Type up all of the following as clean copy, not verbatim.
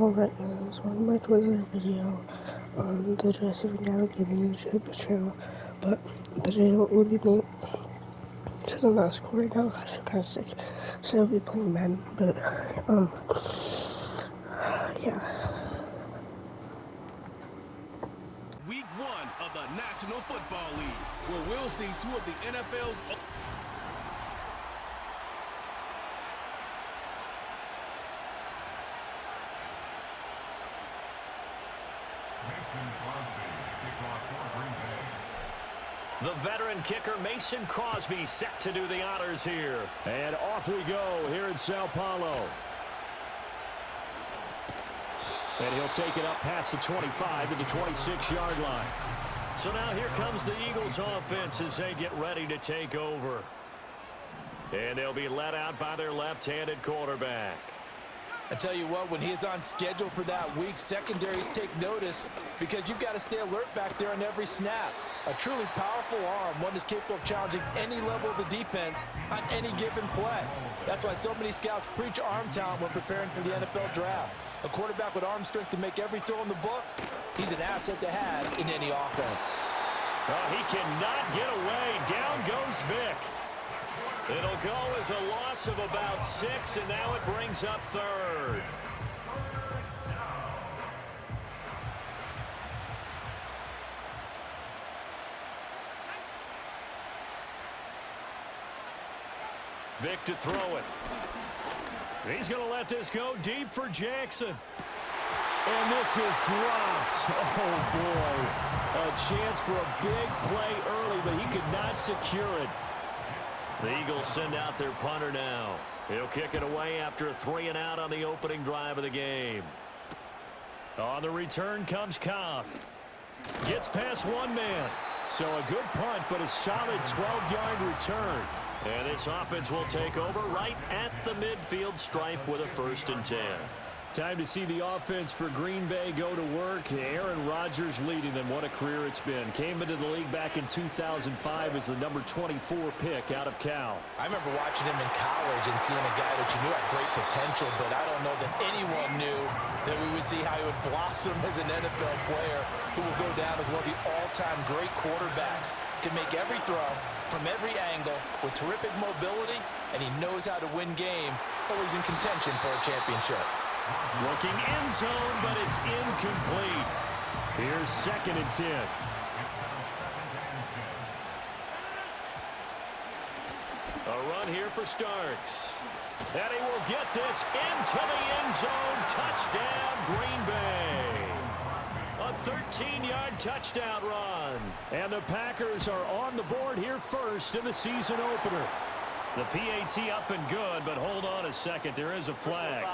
right now, so I'm back to another video on the JosephJGG YouTube channel. But today we'll be playing, because I'm not scoring now, I feel kind of sick, so I'll be playing Madden, but, yeah. Week 1 of the National Football League, where we'll see two of the NFL's... The veteran kicker Mason Crosby set to do the honors here. And off we go here in Sao Paulo. And he'll take it up past the 25 to the 26-yard line. So now here comes the Eagles offense as they get ready to take over. And they'll be led out by their left-handed quarterback. I tell you what, when he's on schedule for that week, secondaries take notice because you've got to stay alert back there on every snap. A truly powerful arm, one that's capable of challenging any level of the defense on any given play. That's why so many scouts preach arm talent when preparing for the NFL draft. A quarterback with arm strength to make every throw in the book, he's an asset to have in any offense. Oh, he cannot get away. Down goes Vic. It'll go as a loss of about 6, and now it brings up third. Vic to throw it. He's going to let this go deep for Jackson. And this is dropped. Oh, boy. A chance for a big play early, but he could not secure it. The Eagles send out their punter now. He'll kick it away after a 3-and-out on the opening drive of the game. On the return comes Cobb. Gets past one man. So a good punt, but a solid 12-yard return. And this offense will take over right at the midfield stripe with a 1st and 10. Time to see the offense for Green Bay go to work. Aaron Rodgers leading them. What a career it's been. Came into the league back in 2005 as the number 24 pick out of Cal. I remember watching him in college and seeing a guy that you knew had great potential, but I don't know that anyone knew that we would see how he would blossom as an NFL player who will go down as one of the all-time great quarterbacks. Can make every throw from every angle with terrific mobility, and he knows how to win games, always in contention for a championship. Looking end zone, but it's incomplete. Here's 2nd and 10. A run here for Starks. And he will get this into the end zone. Touchdown, Green Bay. A 13-yard touchdown run. And the Packers are on the board here first in the season opener. The PAT up and good, but hold on a second. There is a flag.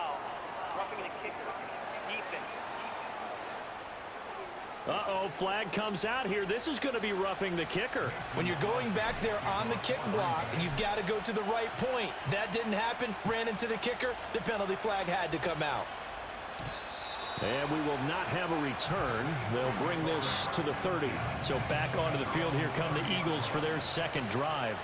Uh-oh, flag comes out here. This is going to be roughing the kicker. When you're going back there on the kick block, you've got to go to the right point. That didn't happen. Ran into the kicker. The penalty flag had to come out. And we will not have a return. They'll bring this to the 30. So back onto the field, here come the Eagles for their 2nd drive.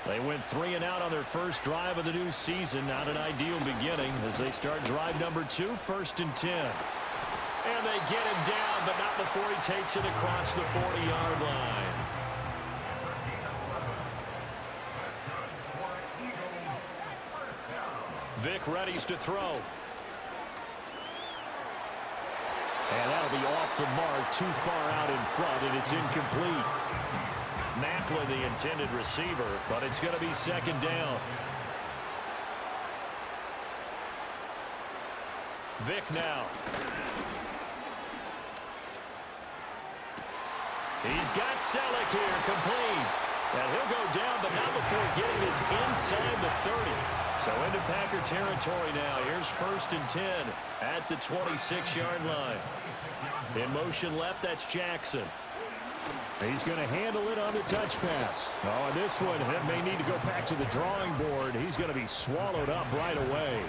They went 3-and-out on their 1st drive of the new season. Not an ideal beginning as they start drive number 2, 1st and 10. And they get him down, but not before he takes it across the 40-yard line. Vic readies to throw. And that'll be off the mark, too far out in front, and it's incomplete. Macklin, the intended receiver, but it's going to be 2nd down. Vic now. He's got Selleck here, complete. And he'll go down, but not before getting this inside the 30. So into Packer territory now. Here's 1st and 10 at the 26-yard line. In motion left, that's Jackson. He's going to handle it on the touch pass. Oh, and this one may need to go back to the drawing board. He's going to be swallowed up right away.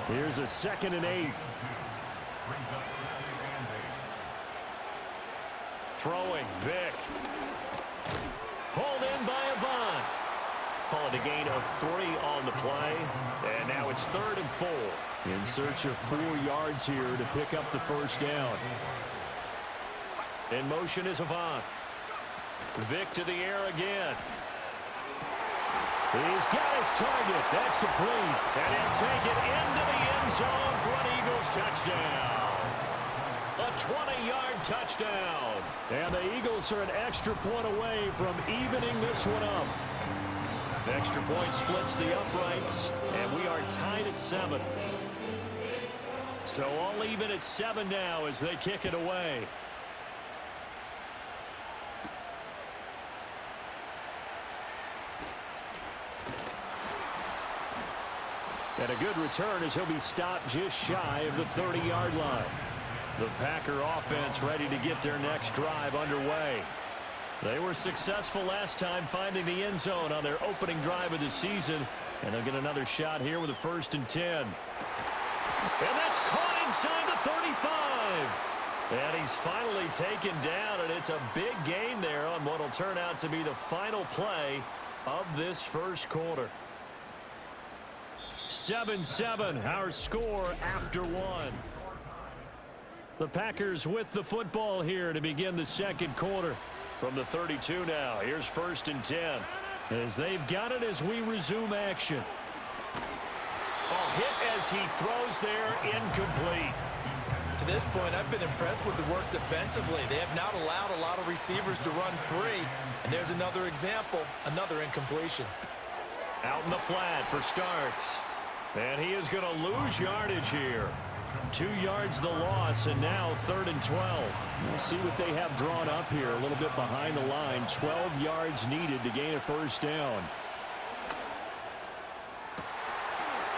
Here's a 2nd and 8. Throwing, Vic. Pulled in by Avant. Call with a gain of 3 on the play. And now it's 3rd and 4. In search of 4 yards here to pick up the first down. In motion is Avant. Vic to the air again. He's got his target. That's complete. And he'll take it into the end zone for an Eagles touchdown. A 20-yard touchdown. And the Eagles are an extra point away from evening this one up. The extra point splits the uprights, and we are tied at 7. So all even at 7 now as they kick it away. And a good return as he'll be stopped just shy of the 30-yard line. The Packer offense ready to get their next drive underway. They were successful last time finding the end zone on their opening drive of the season. And they'll get another shot here with a 1st and 10. And that's caught inside the 35. And he's finally taken down, and it's a big gain there on what will turn out to be the final play of this first quarter. 7-7, our score after 1. The Packers with the football here to begin the second quarter. From the 32 now, here's 1st and 10. As they've got it as we resume action. Hit as he throws there, incomplete. To this point, I've been impressed with the work defensively. They have not allowed a lot of receivers to run free. And there's another example, another incompletion. Out in the flat for Starks. And he is going to lose yardage here. 2 yards the loss, and now 3rd and 12. We'll see what they have drawn up here. A little bit behind the line. 12 yards needed to gain a first down.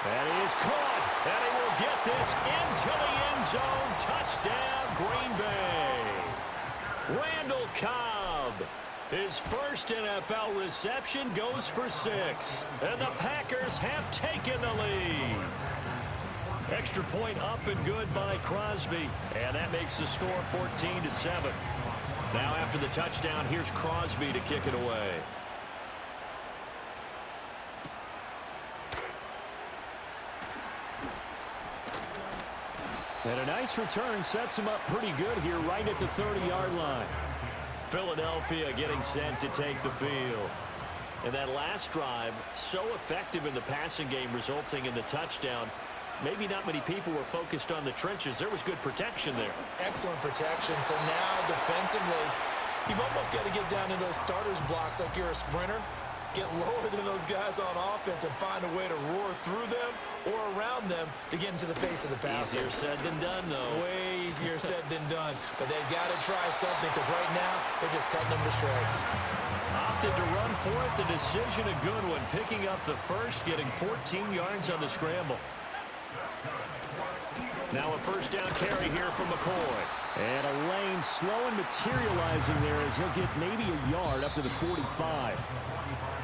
And he is caught. And he will get this into the end zone. Touchdown, Green Bay. Randall Cobb. His first NFL reception goes for 6. And the Packers have taken the lead. Extra point up and good by Crosby. And that makes the score 14-7. Now after the touchdown, here's Crosby to kick it away. And a nice return sets him up pretty good here right at the 30-yard line. Philadelphia getting set to take the field. And that last drive, so effective in the passing game, resulting in the touchdown. Maybe not many people were focused on the trenches. There was good protection there. Excellent protection. So now defensively, you've almost got to get down into those starters blocks like you're a sprinter. Get lower than those guys on offense and find a way to roar through them or around them to get into the face of the passer. Easier said than done, though. Way easier said than done. But they've got to try something because right now they're just cutting them to shreds. Opted to run for it. The decision a good one. Picking up the first, getting 14 yards on the scramble. Now a first down carry here from McCoy. And a lane slow and materializing there as he'll get maybe a yard up to the 45.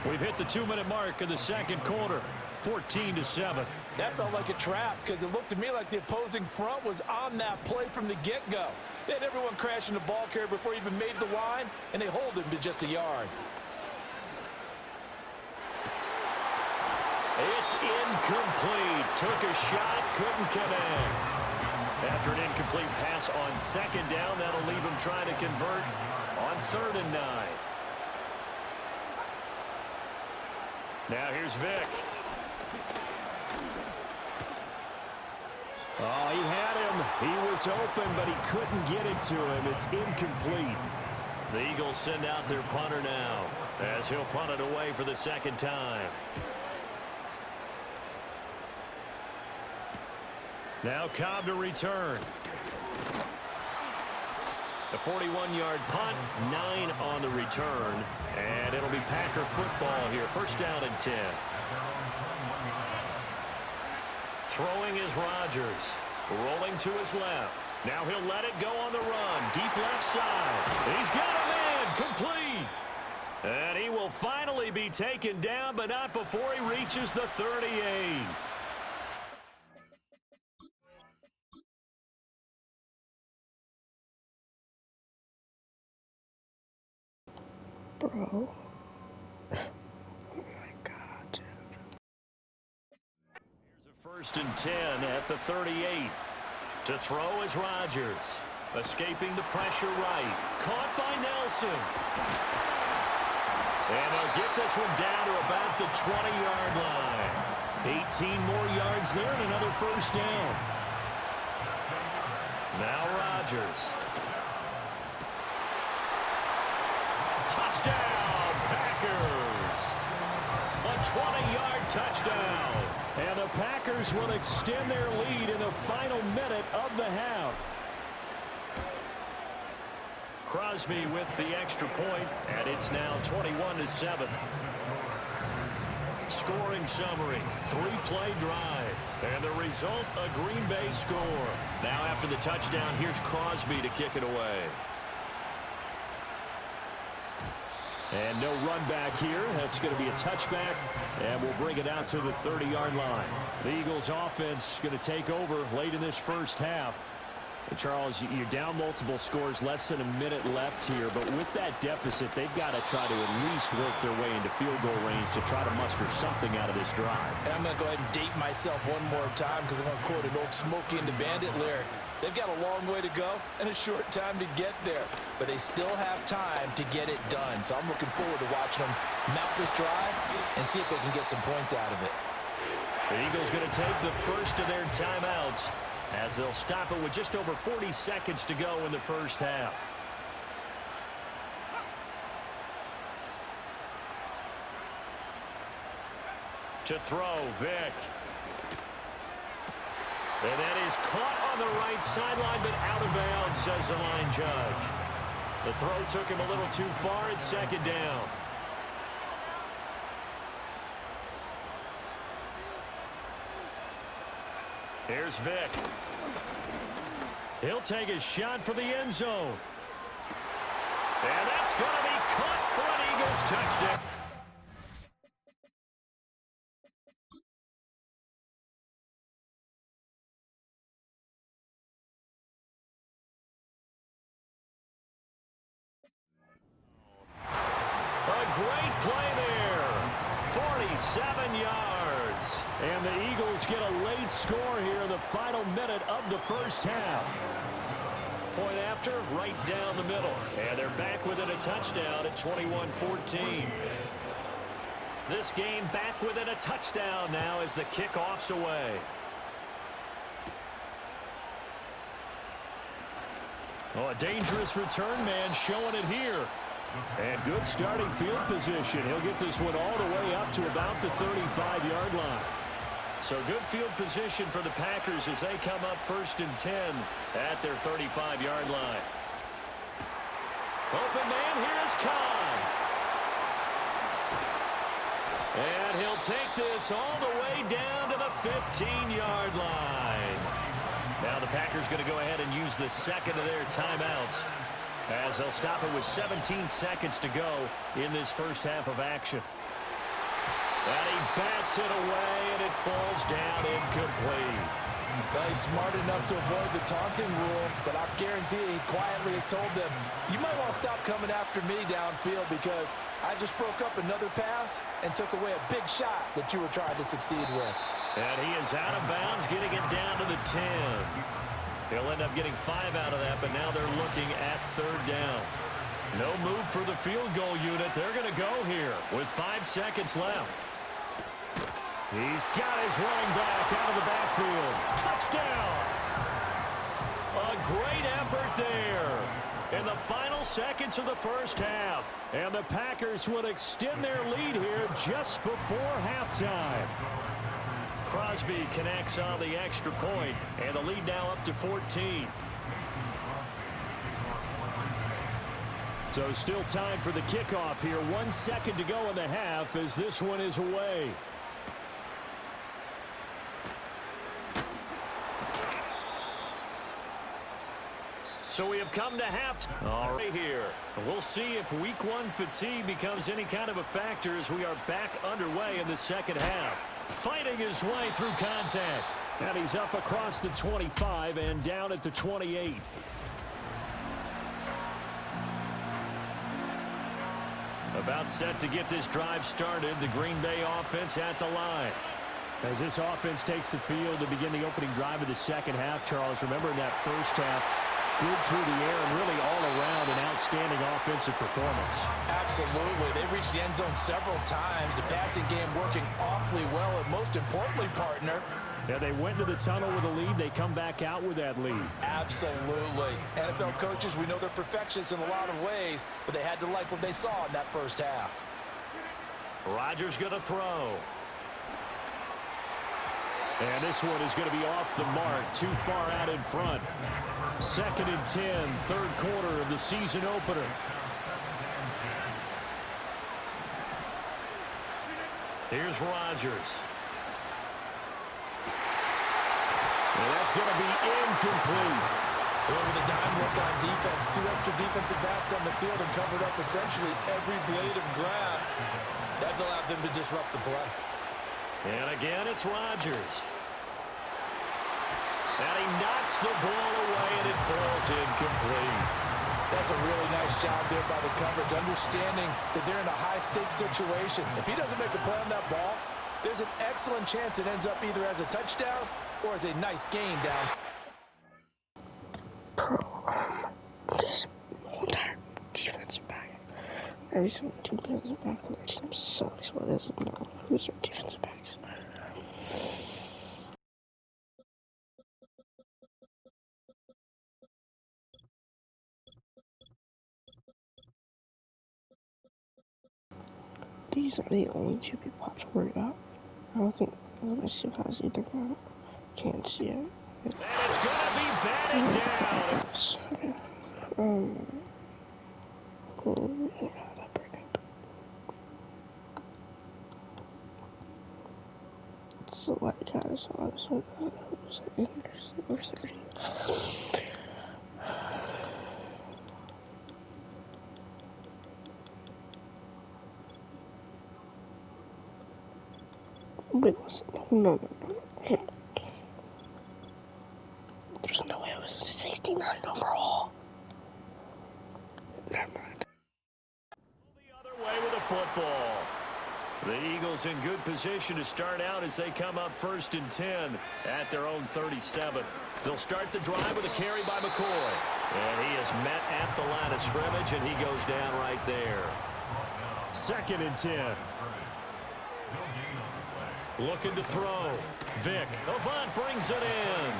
We've hit the 2-minute mark of the second quarter. 14-7. That felt like a trap because it looked to me like the opposing front was on that play from the get-go. They had everyone crashing the ball carrier before he even made the line, and they hold him to just a yard. It's incomplete. Took a shot, couldn't connect. After an incomplete pass on second down, that'll leave him trying to convert on 3rd and 9. Now here's Vic. Oh, he had him. He was open, but he couldn't get it to him. It's incomplete. The Eagles send out their punter now as he'll punt it away for the second time. Now Cobb to return. The 41-yard punt, 9 on the return. And it'll be Packer football here. First down and 10. Throwing is Rodgers. Rolling to his left. Now he'll let it go on the run. Deep left side. He's got a man. Complete. And he will finally be taken down, but not before he reaches the 38. Bro. Oh my God. First and 10 at the 38. To throw is Rodgers. Escaping the pressure right. Caught by Nelson. And they'll get this one down to about the 20-yard line. 18 more yards there and another first down. Now Rodgers. Touchdown, Packers. A 20-yard touchdown. And the Packers will extend their lead in the final minute of the half. Crosby with the extra point, and it's now 21-7. Scoring summary, 3-play drive. And the result, a Green Bay score. Now after the touchdown, here's Crosby to kick it away. And no run back here. That's going to be a touchback, and we'll bring it out to the 30-yard line. The Eagles offense going to take over late in this first half. And Charles, you're down multiple scores, less than a minute left here. But with that deficit, they've got to try to at least work their way into field goal range to try to muster something out of this drive. And I'm going to go ahead and date myself one more time because I'm going to quote an old Smokey and the Bandit lyric. They've got a long way to go and a short time to get there. But they still have time to get it done. So I'm looking forward to watching them mount this drive and see if they can get some points out of it. The Eagles going to take the first of their timeouts as they'll stop it with just over 40 seconds to go in the first half. To throw, Vick. And that is caught on the right sideline, but out of bounds, says the line judge. The throw took him a little too far. It's second down. Here's Vick. He'll take a shot for the end zone. And that's going to be caught for an Eagles touchdown. A great play there. 47 yards. And the Eagles get a late score here in the final minute of the first half. Point after, right down the middle. And they're back within a touchdown at 21-14. This game back within a touchdown now as the kickoff's away. Oh, a dangerous return man showing it here. And good starting field position. He'll get this one all the way up to about the 35-yard line. So good field position for the Packers as they come up first and 10 at their 35-yard line. Open man, here's Khan. And he'll take this all the way down to the 15-yard line. Now the Packers going to go ahead and use the second of their timeouts as they'll stop it with 17 seconds to go in this first half of action. And he bats it away, and it falls down incomplete. Well, he's smart enough to avoid the taunting rule, but I guarantee he quietly has told them, you might want to stop coming after me downfield because I just broke up another pass and took away a big shot that you were trying to succeed with. And he is out of bounds, getting it down to the 10. He'll end up getting 5 out of that, but now they're looking at third down. No move for the field goal unit. They're going to go here with 5 seconds left. He's got his running back out of the backfield. Touchdown! A great effort there in the final seconds of the first half. And the Packers would extend their lead here just before halftime. Crosby connects on the extra point, and the lead now up to 14. So still time for the kickoff here. 1 second to go in the half as this one is away. So we have come to halftime. All right here. We'll see if week 1 fatigue becomes any kind of a factor as we are back underway in the second half. Fighting his way through contact. And he's up across the 25 and down at the 28. About set to get this drive started. The Green Bay offense at the line. As this offense takes the field to begin the opening drive of the second half, Charles, remember in that first half, good through the air and really all around an outstanding offensive performance. Absolutely. They reached the end zone several times. The passing game working awfully well, and most importantly, partner, yeah, they went to the tunnel with a lead. They come back out with that lead. Absolutely. NFL coaches, we know they're perfectionists in a lot of ways, but they had to like what they saw in that first half. Rodgers going to throw. And this one is going to be off the mark, too far out in front. 2nd and 10, third quarter of the season opener. Here's Rodgers. And that's going to be incomplete. Well, with a dime left on defense, 2 extra defensive backs on the field and covered up essentially every blade of grass. That allowed them to disrupt the play. And again, it's Rodgers. And he knocks the ball away, and it falls incomplete. That's a really nice job there by the coverage, understanding that they're in a high-stakes situation. If he doesn't make a play on that ball, there's an excellent chance it ends up either as a touchdown or as a nice gain down. This entire defensive back. Every single defensive back on their team sucks. What is it now? Who's their defensive backs? These are the only 2 people I have to worry about. I don't think. Let me see if I see the ground. Can't see it. And it's going to be batted down. That breakup. It's a white guy, so I was like, who's it? Where's it? Wait, listen. No. There's no way it was a 69 overall. Never mind. The other way with a football. The Eagles in good position to start out as they come up 1st and 10 at their own 37. They'll start the drive with a carry by McCoy. And he is met at the line of scrimmage, and he goes down right there. 2nd and 10. Looking to throw. Vick. Avant brings it in.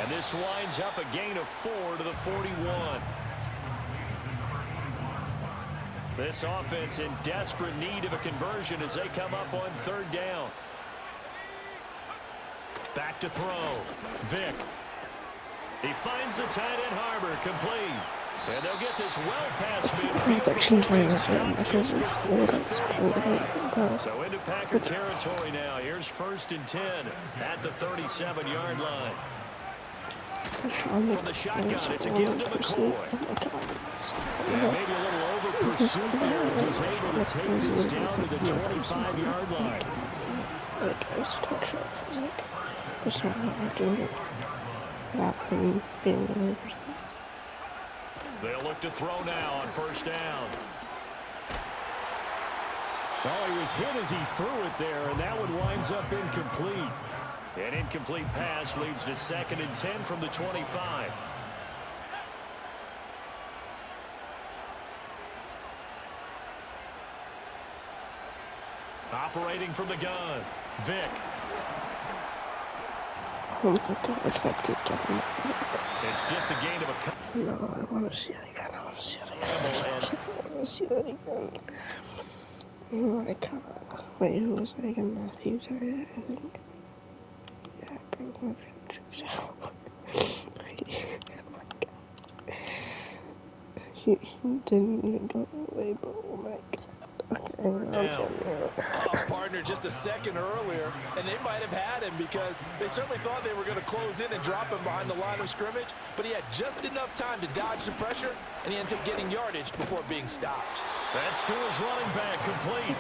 And this winds up a gain of 4 to the 41. This offense in desperate need of a conversion as they come up on 3rd down. Back to throw. Vick. He finds the tight end Harbor, complete. And they'll get this well past midfield. So into Packer territory now. Here's 1st and 10 at the 37-yard line. From the shotgun, it's a give to McCoy. Yeah, maybe a little over pursuit there as he's able to take this down to the 25-yard line. They'll look to throw now on 1st down. Oh, he was hit as he threw it there, and that one winds up incomplete. An incomplete pass leads to 2nd and 10 from the 25. Operating from the gun, Vick. It's just a gain of a cut. No, I want to see it again. I want to see it again. Oh my god. Wait, who was it again? Matthews, I think. Yeah, I broke my pictures out. Oh my god. He didn't even go away, but oh my god. Partner just a second earlier, and they might have had him because they certainly thought they were going to close in and drop him behind the line of scrimmage, but he had just enough time to dodge the pressure, and he ended up getting yardage before being stopped. That's to his running back, complete.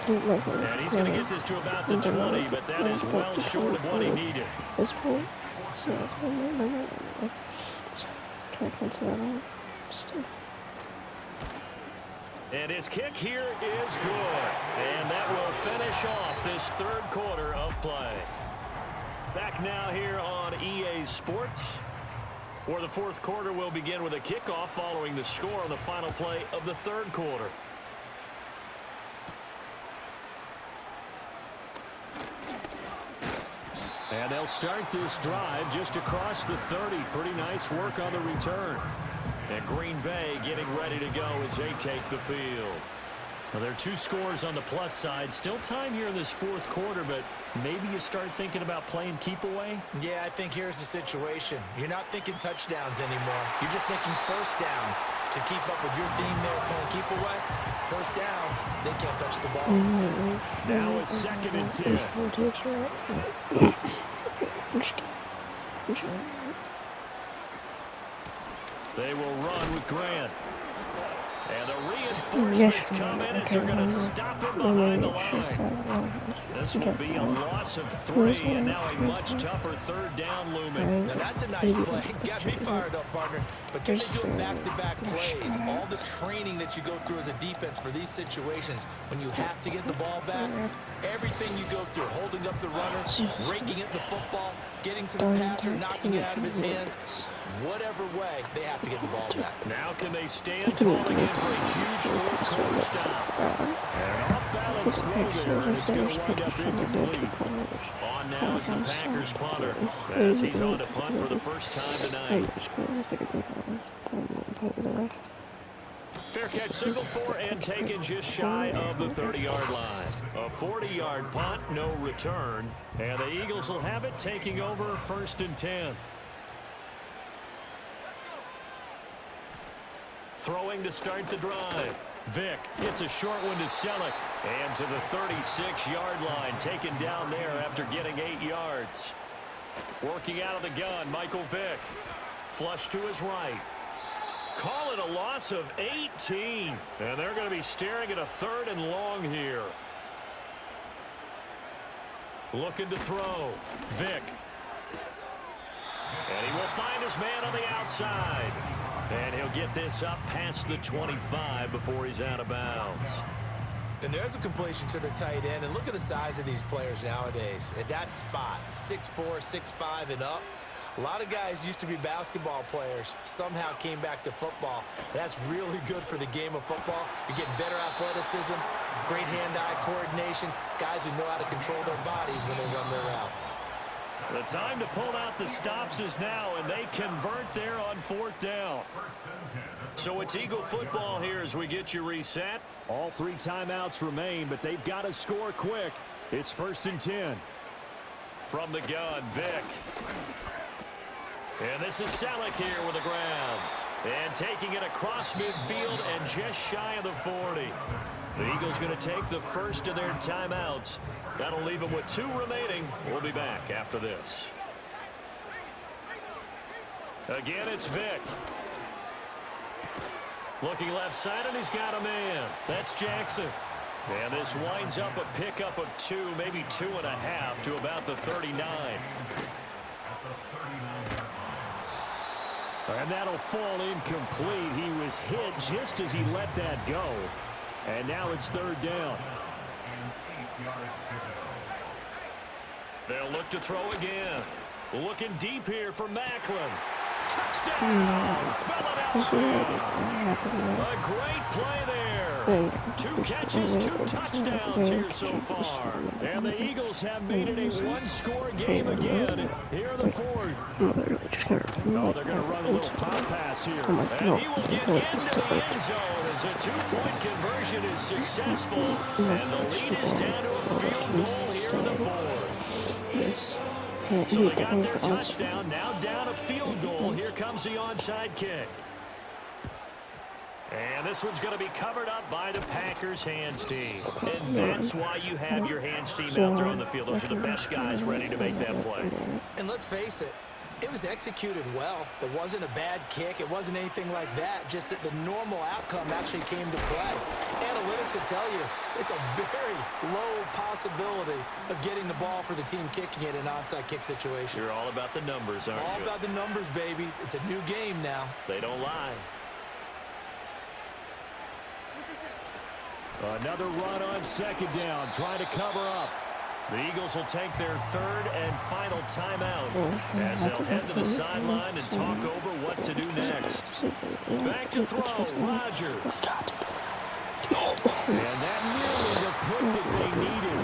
And he's going to get this to about the 20, but that is well short of what he needed. This point, so no. Can I cancel that out? Still. And his kick here is good. And that will finish off this third quarter of play. Back now here on EA Sports, where the fourth quarter will begin with a kickoff following the score on the final play of the third quarter. And they'll start this drive just across the 30. Pretty nice work on the return. And Green Bay getting ready to go as they take the field. Well, there are 2 scores on the plus side. Still time here in this fourth quarter, but maybe you start thinking about playing keep away? Yeah, I think here's the situation. You're not thinking touchdowns anymore. You're just thinking first downs. To keep up with your theme there, playing keep away, first downs, they can't touch the ball. Now it's 2nd and 10. They will run with Grant. And the reinforcements come in as they're going to stop him behind the line. This will be a loss of 3, and now a much tougher third down looming. Now that's a nice play. Got me fired up, partner. But can they do back-to-back plays? All the training that you go through as a defense for these situations, when you have to get the ball back, everything you go through, holding up the runner, raking at the football, getting to the passer, knocking it out of his hands, whatever way, they have to get the ball back. Now can they stand tall again for a huge fourth quarter stop? An off-balance throw there, and it's going to wind up incomplete. On now is the Packers punter, as he's on to punt for the first time tonight. Fair catch signaled for and taken just shy of the 30-yard line. A 40-yard punt, no return, and the Eagles will have it, taking over 1st and 10. Throwing to start the drive. Vick gets a short one to Selleck. And to the 36-yard line, taken down there after getting 8 yards. Working out of the gun, Michael Vick. Flush to his right. Call it a loss of 18. And they're going to be staring at a 3rd and long here. Looking to throw. Vick. And he will find his man on the outside. And he'll get this up past the 25 before he's out of bounds. And there's a completion to the tight end. And look at the size of these players nowadays. At that spot, 6'4", 6'5", and up. A lot of guys used to be basketball players, somehow came back to football. That's really good for the game of football. You're getting better athleticism, great hand-eye coordination, guys who know how to control their bodies when they run their routes. The time to pull out the stops is now, and they convert there on 4th down. So it's Eagle football here as we get you reset. All 3 timeouts remain, but they've got to score quick. It's 1st and 10. From the gun, Vick. And this is Selleck here with the ground. And taking it across midfield and just shy of the 40. The Eagles going to take the first of their timeouts. That'll leave them with 2 remaining. We'll be back after this. Again, it's Vick. Looking left side, and he's got a man. That's Jackson. And this winds up a pickup of 2, maybe 2.5 to about the 39. And that'll fall incomplete. He was hit just as he let that go. And now it's 3rd down. They'll look to throw again. Looking deep here for Macklin. Touchdown! Philadelphia! A great play there. 2 catches, 2 touchdowns here so far. And the Eagles have made it a 1-score game again here in the 4th. Oh, they're going to run a little pop pass here. And he will get into the end zone as a 2-point conversion is successful. And the lead is down to a field goal here in the 4th. So they got their touchdown, now down a field goal. Here comes the onside kick. And this one's going to be covered up by the Packers hands team. And that's why you have your hands team out there on the field. Those are the best guys ready to make that play. And let's face it, it was executed well. It wasn't a bad kick. It wasn't anything like that. Just that the normal outcome actually came to play. Analytics will tell you it's a very low possibility of getting the ball for the team kicking it in an onside kick situation. You're all about the numbers, aren't you? All about the numbers, baby. It's a new game now. They don't lie. Another run on second down, trying to cover up. The Eagles will take their third and final timeout as they'll head to the sideline and talk over what to do next. Back to throw, Rodgers. And that nearly the pick that they needed.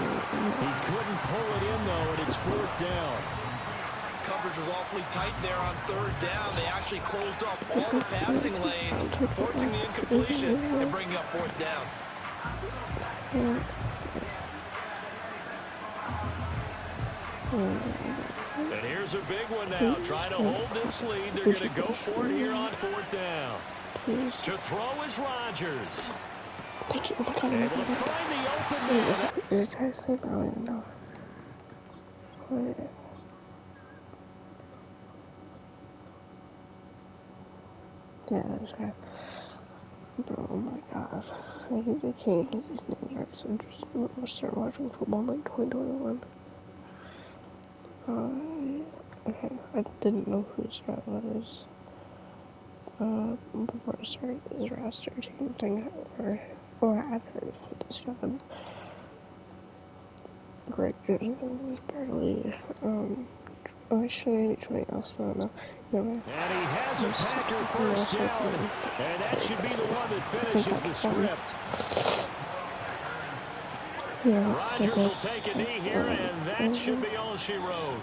He couldn't pull it in, though, and it's fourth down. Coverage was awfully tight there on third down. They actually closed off all the passing lanes, forcing the incompletion and bringing up fourth down. And here's a big one now. Trying to hold this lead. They're going to go for it here on fourth down. To throw is Rodgers. Thank you. Able to find the open man. This guy's like, I don't know. Yeah, that's right. Bro, oh my god. I can't get his name right, so I'm just gonna start watching football in like 2021. Okay, I didn't know who this guy was. Before I started this roster taking thing, or I had heard of this guy. Greg Johnson was barely, actually anything else, I don't know. And he has a Packer first down, and that should be the one that finishes the script. Rodgers will take a knee here, and that should be all she wrote.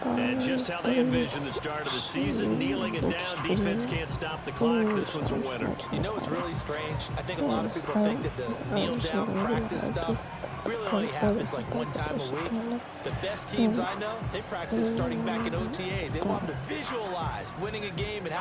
And just how they envision the start of the season, kneeling and down, defense can't stop the clock. This one's a winner. You know, it's really strange. I think a lot of people think that the kneel-down practice stuff really only happens like one time a week. The best teams I know, they practice starting back in OTAs. They want them to visualize winning a game and